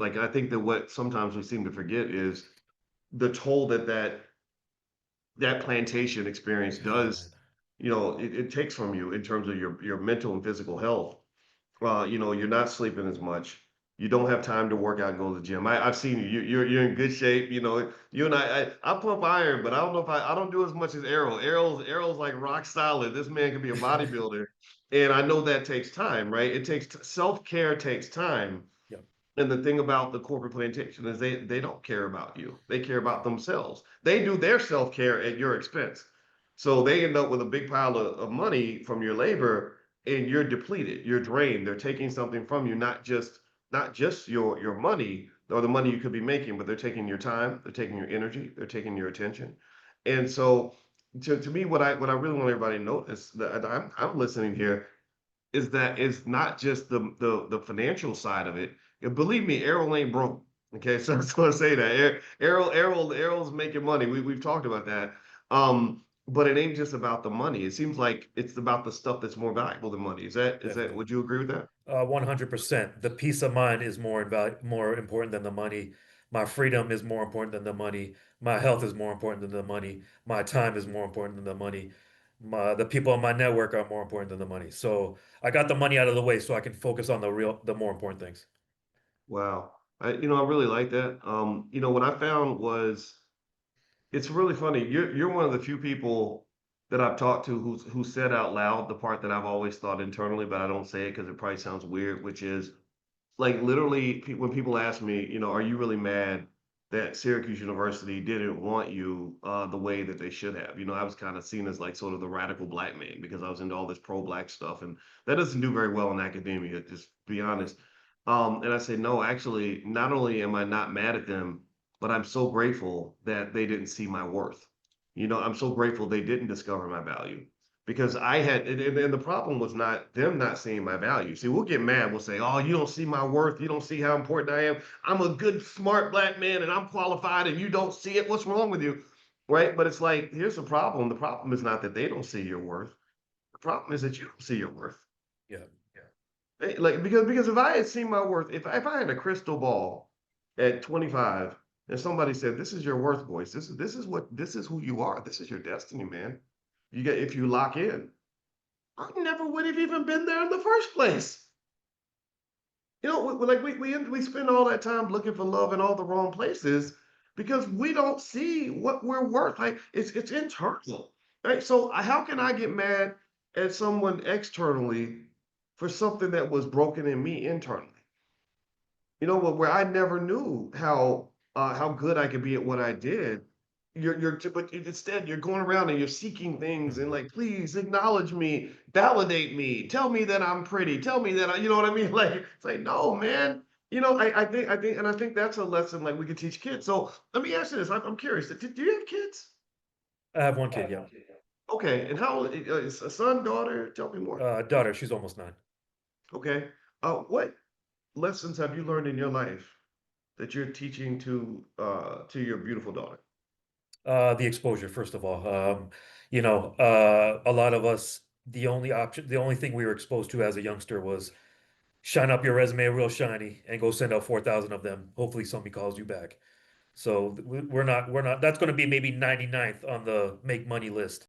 like I think that what sometimes we seem to forget is the toll that plantation experience Yeah, man. does, it takes from you in terms of your mental and physical health. You're not sleeping as much. You don't have time to work out and go to the gym. I've seen you. You're in good shape. You and I pump iron, but I don't know if I don't do as much as Errol. Errol's like rock solid. This man can be a bodybuilder, and I know that takes time, right? It takes self-care takes time. Yep. And the thing about the corporate plantation is they don't care about you. They care about themselves. They do their self-care at your expense. So they end up with a big pile of money from your labor and you're depleted, you're drained. They're taking something from you, not just your money or the money you could be making, but they're taking your time, they're taking your energy, they're taking your attention. And so to me, what I really want everybody to notice that I'm listening here is that it's not just the financial side of it. And believe me, Errol ain't broke. Okay, so I just want to say that Errol's making money. We've talked about that. But it ain't just about the money. It seems like it's about the stuff that's more valuable than money. Is that Definitely. would you agree with that? 100%. The peace of mind is more important than the money. My freedom is more important than the money. My health is more important than the money. My time is more important than the money. The people on my network are more important than the money. So I got the money out of the way so I can focus on the more important things. Wow. I really like that. What I found was it's really funny. You're one of the few people that I've talked to who said out loud the part that I've always thought internally, but I don't say it because it probably sounds weird, which is like literally when people ask me, are you really mad that Syracuse University didn't want you the way that they should have? I was kind of seen as like sort of the radical black man because I was into all this pro-black stuff, and that doesn't do very well in academia, just to be honest. And I say, no, actually, not only am I not mad at them, but I'm so grateful that they didn't see my worth. I'm so grateful they didn't discover my value because I had, and the problem was not them not seeing my value. See, we'll get mad. We'll say, "Oh, you don't see my worth. You don't see how important I am. I'm a good, smart black man, and I'm qualified, and you don't see it. What's wrong with you?" Right? But it's like, here's the problem. The problem is not that they don't see your worth. The problem is that you don't see your worth. Yeah. Like because if I had seen my worth, if I had a crystal ball at 25, and somebody said, "This is your worth, boys. This is who you are. This is your destiny, man. You get if you lock in." I never would have even been there in the first place. Like we spend all that time looking for love in all the wrong places because we don't see what we're worth. Like it's internal, right? So how can I get mad at someone externally for something that was broken in me internally? Where I never knew how good I could be at what I did. But instead you're going around and you're seeking things and Mhm. like, please acknowledge me, validate me, tell me that I'm pretty, tell me that you know what I mean? Like, it's like, no, man. I think that's a lesson like we could teach kids. So let me ask you this. I'm curious. Do you have kids? I have one kid, yeah. Okay, and how old is a son, daughter? Tell me more. Daughter, she's almost 9. Okay. What lessons have you learned in your life that you're teaching to your beautiful daughter? The exposure, first of all. A lot of us, the only thing we were exposed to as a youngster was shine up your resume real shiny and go send out 4,000 of them. Hopefully somebody calls you back. So we're not, that's going to be maybe 99th on the make money list.